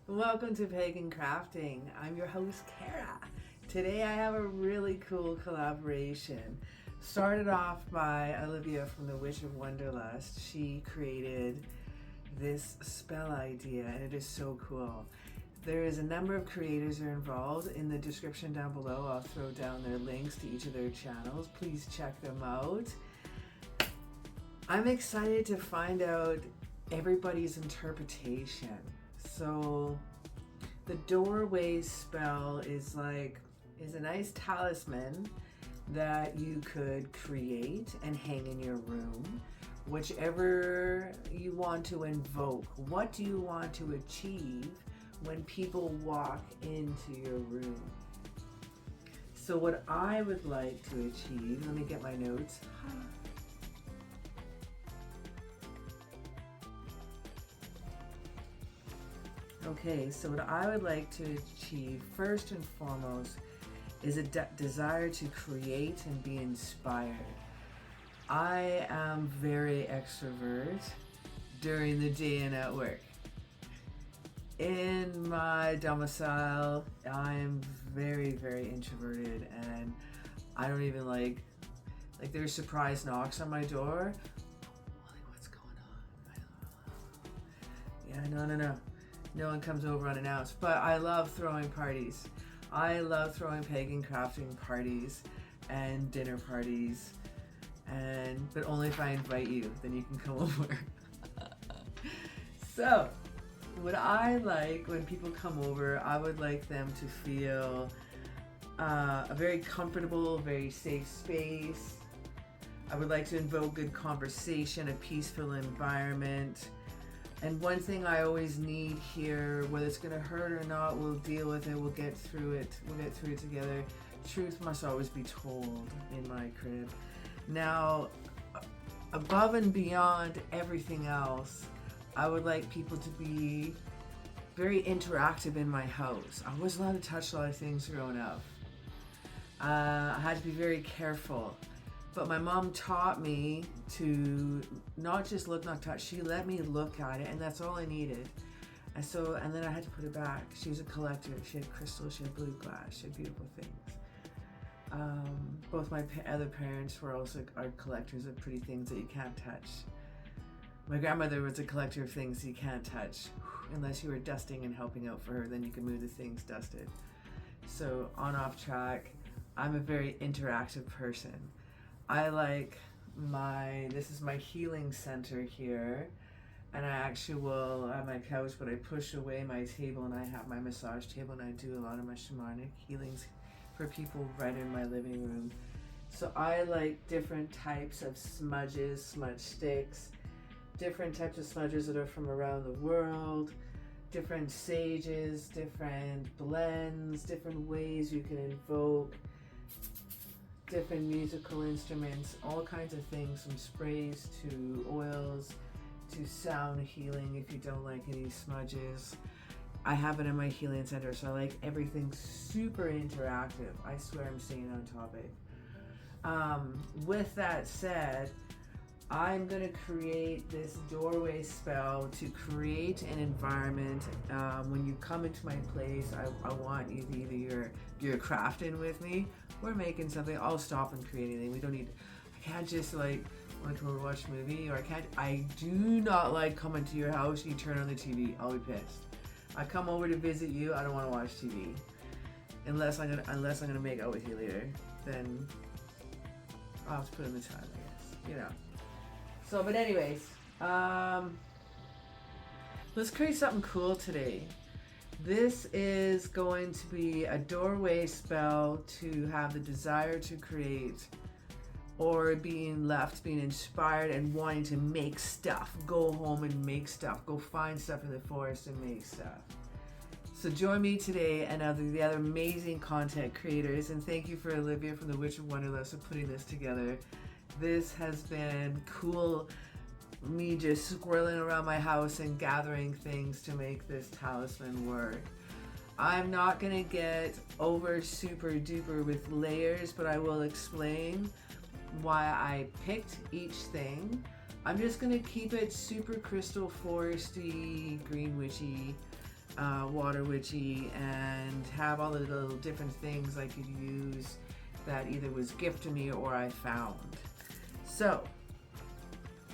Welcome to Pagan Crafting. I'm your host, Cara. Today I have a really cool collaboration. Started off by Oliva from the Witch of Wonderlust. She created this spell idea and it is so cool. There is a number of creators that are involved. In the description down below, I'll throw down their links to each of their channels. Please check them out. I'm excited to find out everybody's interpretation. So the doorway spell is a nice talisman that you could create and hang in your room. Whichever you want to invoke, what do you want to achieve when people walk into your room? So what I would like to achieve, let me get my notes. Okay, so what I would like to achieve first and foremost is a desire to create and be inspired. I am very extrovert during the day and at work. In my domicile, I'm very, very introverted, and I don't even like there's surprise knocks on my door. Molly, what's going on? Yeah, no. No one comes over unannounced, but I love throwing parties. I love throwing pagan crafting parties and dinner parties, but only if I invite you, then you can come over. So, what I like when people come over, I would like them to feel a very comfortable, very safe space. I would like to invoke good conversation, a peaceful environment. And one thing I always need here, whether it's gonna hurt or not, we'll deal with it, we'll get through it together. Truth must always be told in my crib. Now, above and beyond everything else, I would like people to be very interactive in my house. I wasn't allowed to touch a lot of things growing up. I had to be very careful. But my mom taught me to not just look, not touch. She let me look at it, and that's all I needed. And then I had to put it back. She was a collector. She had crystals, she had blue glass, she had beautiful things. Both my other parents were also are collectors of pretty things that you can't touch. My grandmother was a collector of things you can't touch. Unless you were dusting and helping out for her, then you could move the things dusted. So off track, I'm a very interactive person. I like this is my healing center here, and I actually will have my couch, but I push away my table and I have my massage table, and I do a lot of my shamanic healings for people right in my living room. So I like different types of smudges, smudge sticks, different types of smudges that are from around the world, different sages, different blends, different ways you can invoke, different musical instruments, all kinds of things, from sprays to oils to sound healing if you don't like any smudges. I have it in my healing center, so I like everything super interactive. I swear I'm staying on topic. With that said, I'm going to create this doorway spell to create an environment. When you come into my place, I want you to either you're crafting with me, we're making something, I'll stop and create anything. We don't need, I can't just want to come over and watch a movie, or I do not like coming to your house and you turn on the TV, I'll be pissed. I come over to visit you, I don't want to watch TV. Unless I'm gonna make out with you later, then I'll have to put in the time, I guess, So, but anyways, let's create something cool today. This is going to be a doorway spell to have the desire to create, or being inspired and wanting to make stuff. Go home and make stuff. Go find stuff in the forest and make stuff. So join me today and the other amazing content creators, and thank you for Oliva from the Witch of Wonderlust for putting this together. This has been cool, me just squirreling around my house and gathering things to make this talisman work. I'm not gonna get over super duper with layers, but I will explain why I picked each thing. I'm just gonna keep it super crystal foresty, green witchy, water witchy and have all the little different things I could use that either was gift to me or I found. So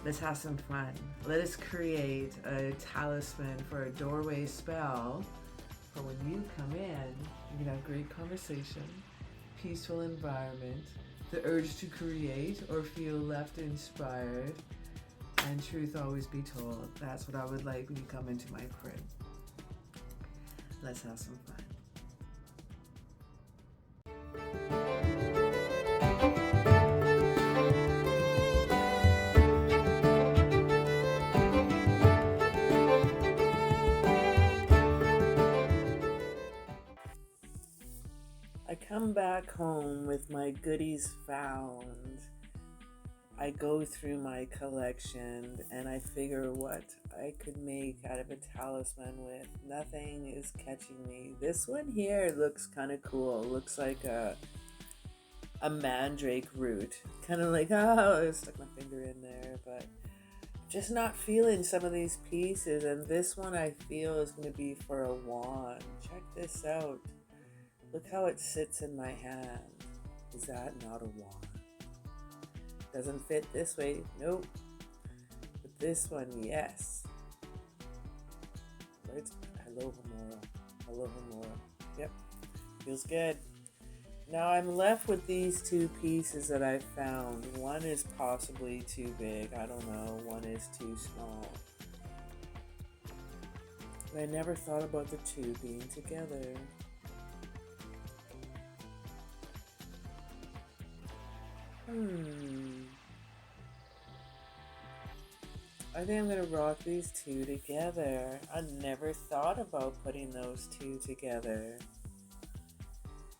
let's have some fun. Let us create a talisman for a doorway spell for when you come in. You can have great conversation, peaceful environment, the urge to create or feel left inspired, and truth always be told. That's what I would like when you come into my crib. Let's have some fun. I come back home with my goodies found. I go through my collection and I figure what I could make out of a talisman with. Nothing is catching me. This one here looks kind of cool. Looks like a mandrake root. Kind of like, oh, I stuck my finger in there, but just not feeling some of these pieces. And this one I feel is going to be for a wand. Check this out. Look how it sits in my hand. Is that not a wand? Doesn't fit this way, nope. But this one, yes. Right? Hello, Hamora. Hello, Hamora. Yep, feels good. Now I'm left with these two pieces that I found. One is possibly too big, I don't know. One is too small. But I never thought about the two being together. I think I'm going to rock these two together. I never thought about putting those two together.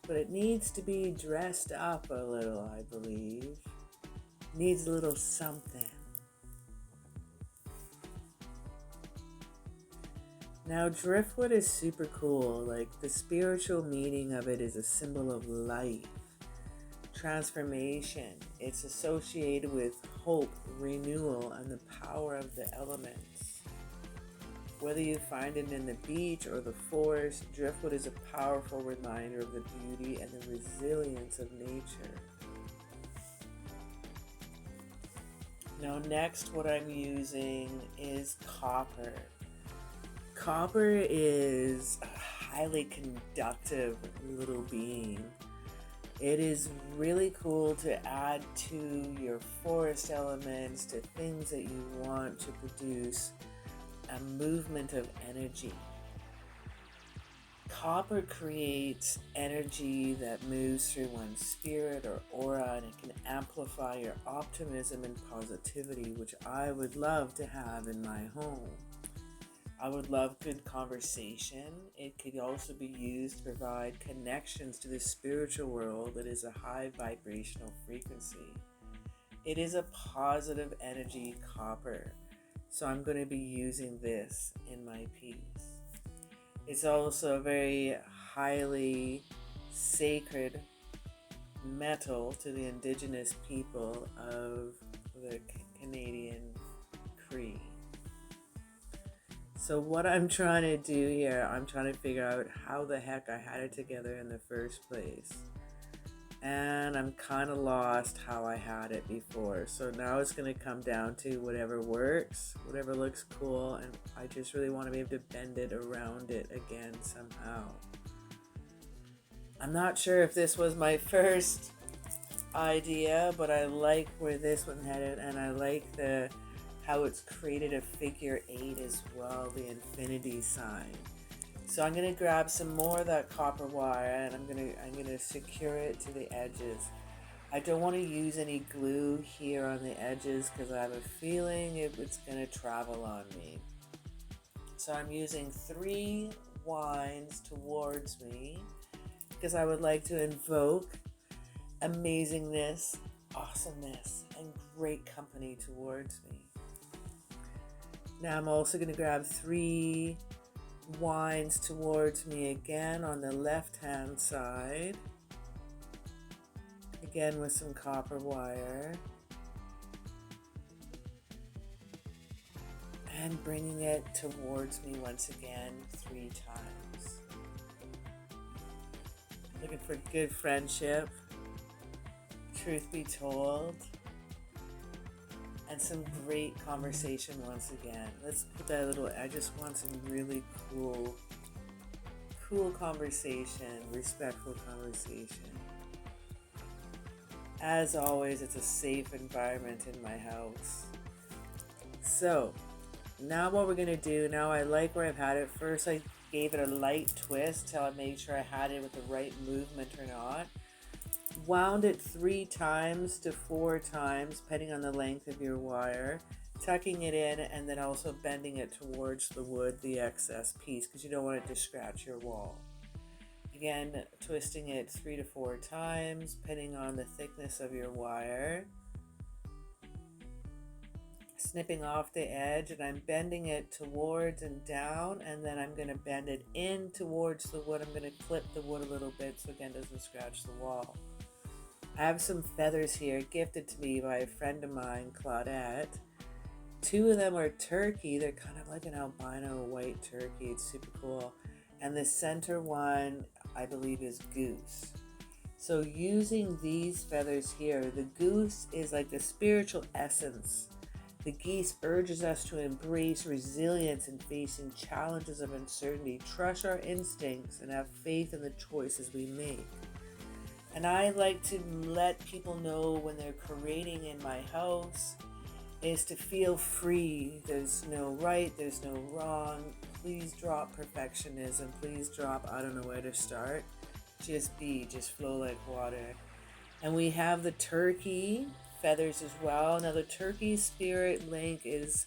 But it needs to be dressed up a little, I believe. Needs a little something. Now, driftwood is super cool. Like, the spiritual meaning of it is a symbol of life. Transformation. It's associated with hope, renewal, and the power of the elements. Whether you find it in the beach or the forest, driftwood is a powerful reminder of the beauty and the resilience of nature. Now next, what I'm using is copper. Copper is a highly conductive little being. It is really cool to add to your forest elements, to things that you want to produce a movement of energy. Copper creates energy that moves through one's spirit or aura, and it can amplify your optimism and positivity, which I would love to have in my home. I would love good conversation. It could also be used to provide connections to the spiritual world that is a high vibrational frequency. It is a positive energy copper, so I'm going to be using this in my piece. It's also a very highly sacred metal to the indigenous people of the Canadian Cree. So what I'm trying to do here, I'm trying to figure out how the heck I had it together in the first place. And I'm kind of lost how I had it before. So now it's going to come down to whatever works, whatever looks cool, and I just really want to be able to bend it around it again somehow. I'm not sure if this was my first idea, but I like where this one headed, and I like how it's created a figure 8 as well, the infinity sign. So I'm going to grab some more of that copper wire, and I'm going to secure it to the edges. I don't want to use any glue here on the edges because I have a feeling it's going to travel on me. So I'm using 3 wands towards me because I would like to invoke amazingness, awesomeness, and great company towards me. Now I'm also going to grab 3 wands towards me again on the left hand side, again with some copper wire, and bringing it towards me once again 3 times. Looking for good friendship, truth be told, and some great conversation once again. Let's put that little, I just want some really cool conversation, respectful conversation. As always, it's a safe environment in my house. So now what we're gonna do, now I like where I've had it. First I gave it a light twist till I made sure I had it with the right movement or not. Wound it 3 times to 4 times, depending on the length of your wire, tucking it in, and then also bending it towards the wood, the excess piece, because you don't want it to scratch your wall. Again, twisting it 3 to 4 times, depending on the thickness of your wire. Snipping off the edge, and I'm bending it towards and down, and then I'm going to bend it in towards the wood. I'm going to clip the wood a little bit so again it doesn't scratch the wall. I have some feathers here gifted to me by a friend of mine, Claudette. 2 of them are turkey. They're kind of like an albino white turkey. It's super cool. And the center one, I believe, is goose. So using these feathers here, the goose is like the spiritual essence. The geese urges us to embrace resilience in facing challenges of uncertainty, trust our instincts, and have faith in the choices we make. And I like to let people know when they're creating in my house is to feel free. There's no right, there's no wrong. Please drop perfectionism. Please drop, I don't know where to start. Just be, just flow like water. And we have the turkey feathers as well. Now the turkey spirit link is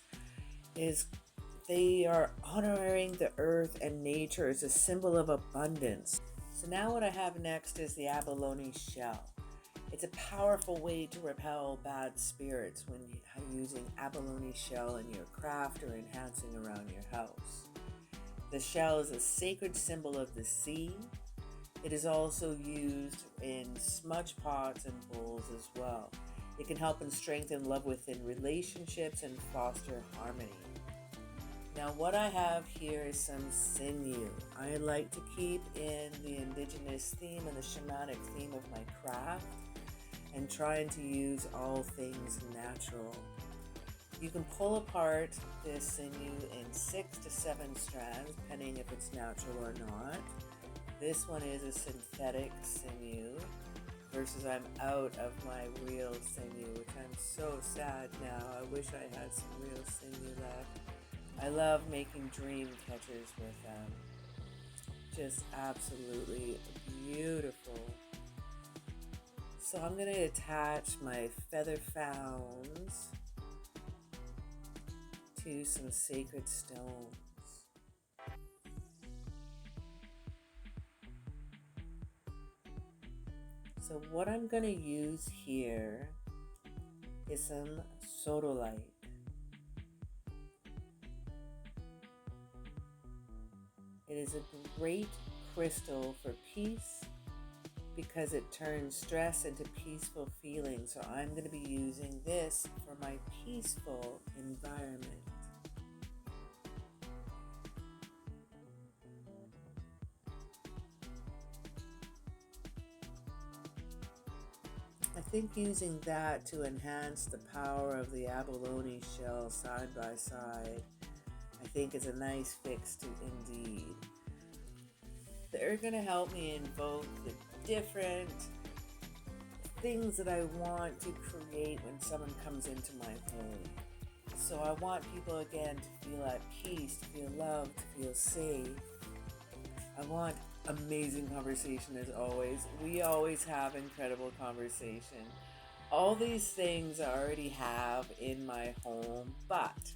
they are honoring the earth and nature as a symbol of abundance. So now what I have next is the abalone shell. It's a powerful way to repel bad spirits when you're using abalone shell in your craft or enhancing around your house. The shell is a sacred symbol of the sea. It is also used in smudge pots and bowls as well. It can help and strengthen love within relationships and foster harmony. Now what I have here is some sinew. I like to keep in the indigenous theme and the shamanic theme of my craft and trying to use all things natural. You can pull apart this sinew in 6 to 7 strands, depending if it's natural or not. This one is a synthetic sinew versus I'm out of my real sinew, which I'm so sad now. I wish I had some real sinew left. I love making dream catchers with them. Just absolutely beautiful. So I'm going to attach my feather founds to some sacred stones. So what I'm going to use here is some sodalite. It is a great crystal for peace because it turns stress into peaceful feelings. So I'm going to be using this for my peaceful environment. I think using that to enhance the power of the abalone shell side by side, I think is a nice fix to indeed. They're going to help me invoke the different things that I want to create when someone comes into my home. So I want people again to feel at peace, to feel loved, to feel safe. I want amazing conversation as always. We always have incredible conversation. All these things I already have in my home, but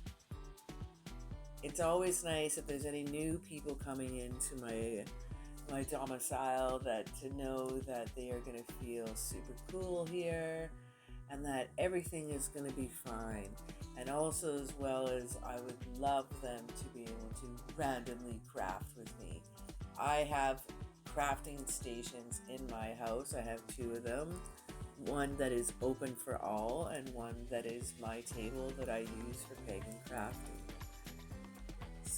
it's always nice if there's any new people coming into my domicile that to know that they are going to feel super cool here and that everything is going to be fine. And also as well as I would love them to be able to randomly craft with me. I have crafting stations in my house. I have 2 of them. One that is open for all and one that is my table that I use for pagan crafting.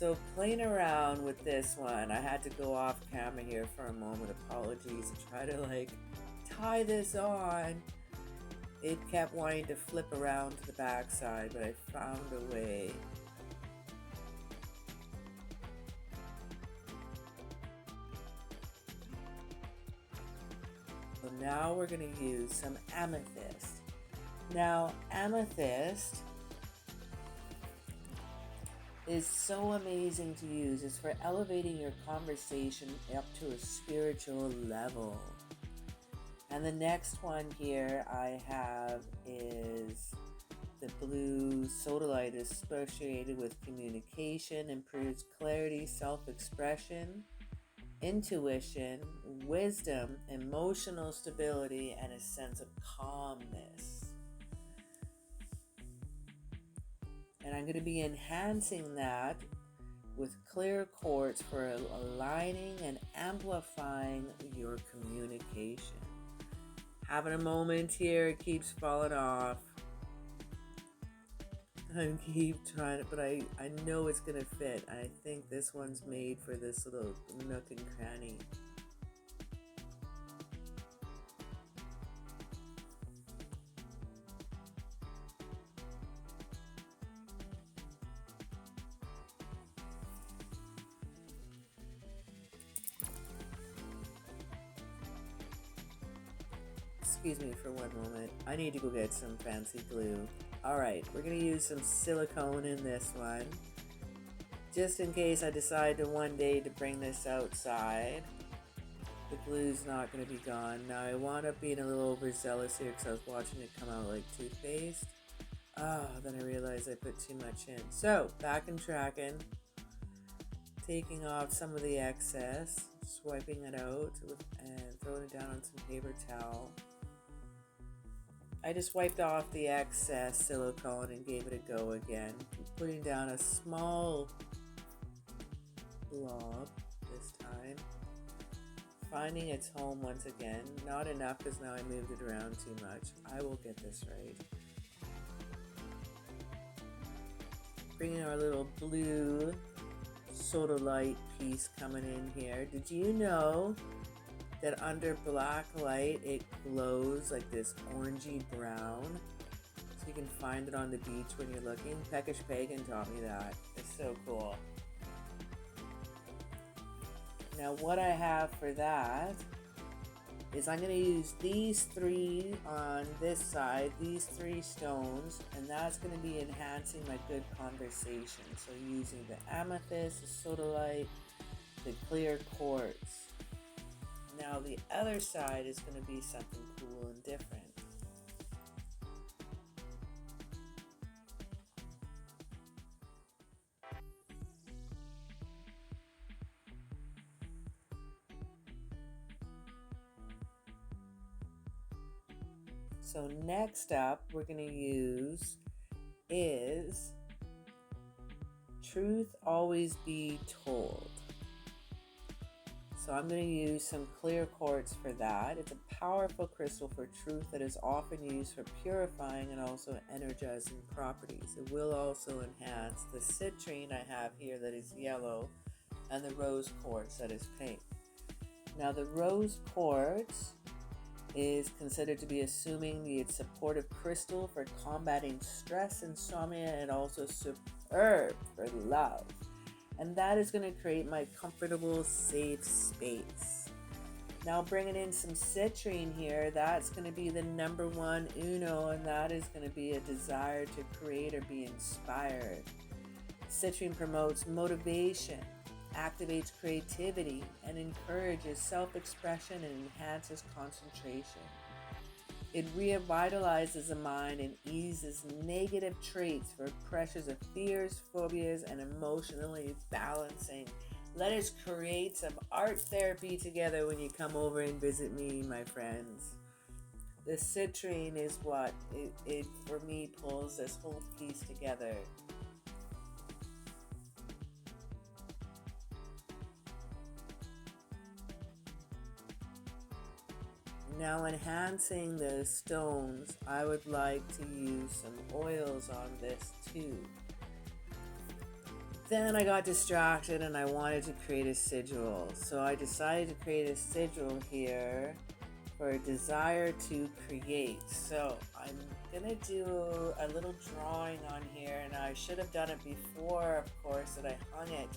So playing around with this one, I had to go off camera here for a moment. Apologies. To try to like tie this on. It kept wanting to flip around to the back side, but I found a way. So now we're going to use some amethyst. Now, amethyst is so amazing to use. It's for elevating your conversation up to a spiritual level. And the next one here I have is the blue sodalite, associated with communication, improves clarity, self-expression, intuition, wisdom, emotional stability, and a sense of calmness. And I'm going to be enhancing that with clear quartz for aligning and amplifying your communication. Having a moment here, it keeps falling off. I keep trying it, but I know it's going to fit. I think this one's made for this little nook and cranny. Excuse me for one moment. I need to go get some fancy glue. Alright, we're going to use some silicone in this one. Just in case I decide to one day to bring this outside. The glue's not going to be gone. Now I wound up being a little overzealous here because I was watching it come out like toothpaste. Then I realized I put too much in. So, back and tracking. Taking off some of the excess. Swiping it out and throwing it down on some paper towel. I just wiped off the excess silicone and gave it a go again. Putting down a small blob this time. Finding its home once again. Not enough because now I moved it around too much. I will get this right. Bringing our little blue sodalite piece coming in here. Did you know that under black light it glows like this orangey brown? So you can find it on the beach when you're looking. Peckish Pagan taught me that. It's so cool. Now what I have for that is I'm going to use these three on this side, these three stones, and that's going to be enhancing my good conversation. So using the amethyst, the sodalite, the clear quartz. Now the other side is going to be something cool and different. So next up we're going to use is Truth Always Be Told. So I'm going to use some clear quartz for that. It's a powerful crystal for truth that is often used for purifying and also energizing properties. It will also enhance the citrine I have here that is yellow and the rose quartz that is pink. Now the rose quartz is considered to be assuming the supportive crystal for combating stress, insomnia, and also superb for love. And that is going to create my comfortable, safe space. Now bringing in some citrine here, that's going to be the number one uno, and that is going to be a desire to create or be inspired. Citrine promotes motivation, activates creativity, and encourages self-expression and enhances concentration. It revitalizes the mind and eases negative traits for pressures of fears, phobias, and emotionally balancing. Let us create some art therapy together when you come over and visit me, my friends. The citrine is what it for me pulls this whole piece together. Now enhancing the stones, I would like to use some oils on this too. then I got distracted and I wanted to create a sigil. So I decided to create a sigil here for a desire to create. So I'm gonna do a little drawing on here, and I should have done it before, of course, that I hung it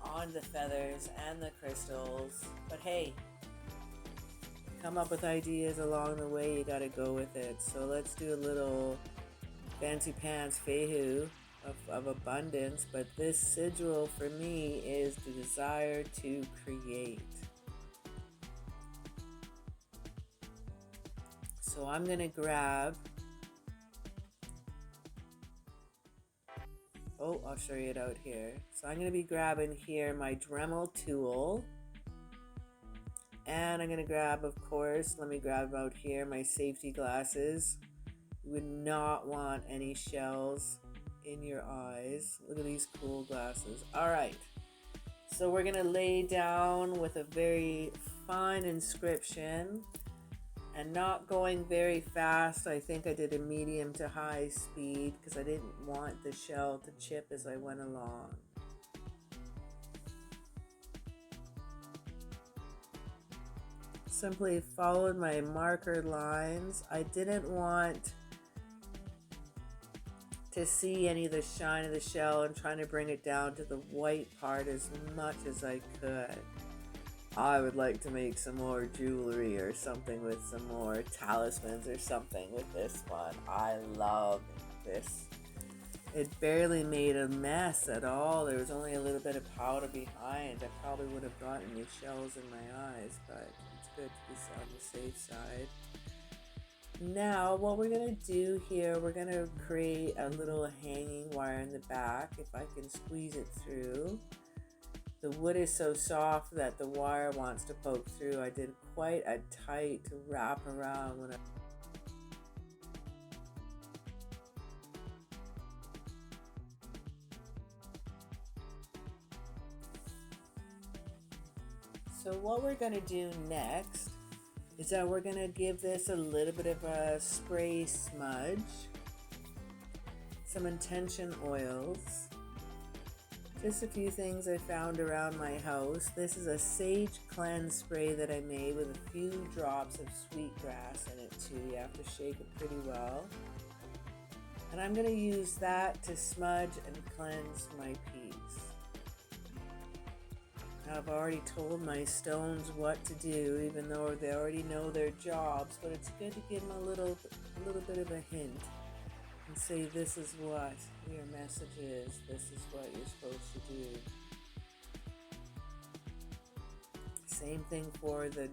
on the feathers and the crystals. But hey, come up with ideas along the way, you gotta go with it. So let's do a little fancy pants fehu of abundance, but this sigil for me is the desire to create. So I'm gonna grab, I'll show you it out here. So I'm gonna be grabbing here my Dremel tool, and I'm gonna grab, of course, let me grab out here my safety glasses. You would not want any shells in your eyes. Look at these cool glasses. All right, so we're gonna lay down with a very fine inscription and not going very fast. I think I did a medium to high speed because I didn't want the shell to chip as I went along. Simply followed my marker lines. I didn't want to see any of the shine of the shell and trying to bring it down to the white part as much as I could. I would like to make some more jewelry or something with some more talismans or something with this one. I love this. It barely made a mess at all. There was only a little bit of powder behind. I probably would have gotten any shells in my eyes, but it's good to be on the safe side. Now what we're going to do here, we're going to create a little hanging wire in the back, if I can squeeze it through. The wood is so soft that the wire wants to poke through. I did quite a tight wrap around when I... So what we're going to do next is that we're going to give this a little bit of a spray smudge, some intention oils, just a few things I found around my house. This is a sage cleanse spray that I made with a few drops of sweetgrass in it too. You have to shake it pretty well. And I'm going to use that to smudge and cleanse my piece. I've already told my stones what to do, even though they already know their jobs, but it's good to give them a little bit of a hint and say, this is what your message is, this is what you're supposed to do. Same thing for the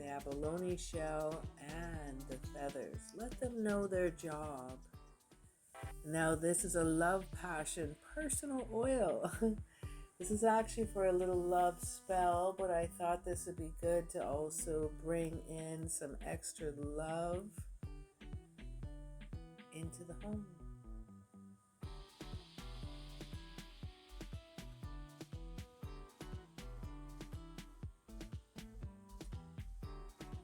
abalone shell and the feathers. Let them know their job. Now this is a love passion personal oil. This is actually for a little love spell, but I thought this would be good to also bring in some extra love into the home.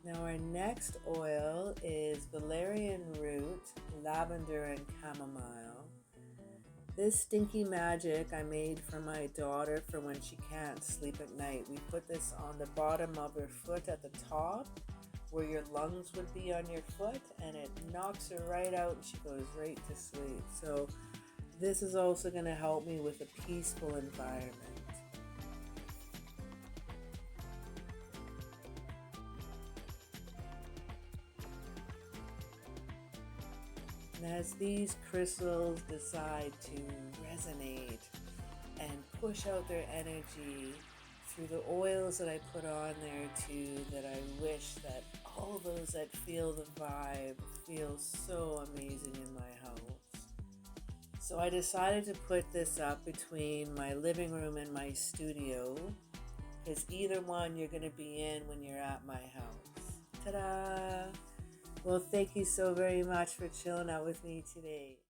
Now our next oil is valerian root, lavender, and chamomile. This stinky magic I made for my daughter for when she can't sleep at night. We put this on the bottom of her foot at the top where your lungs would be on your foot, and it knocks her right out and she goes right to sleep. So this is also going to help me with a peaceful environment. And as these crystals decide to resonate and push out their energy through the oils that I put on there too, that I wish that all those that feel the vibe feel so amazing in my house. So I decided to put this up between my living room and my studio, because either one you're going to be in when you're at my house. Ta-da! Well, thank you so very much for chilling out with me today.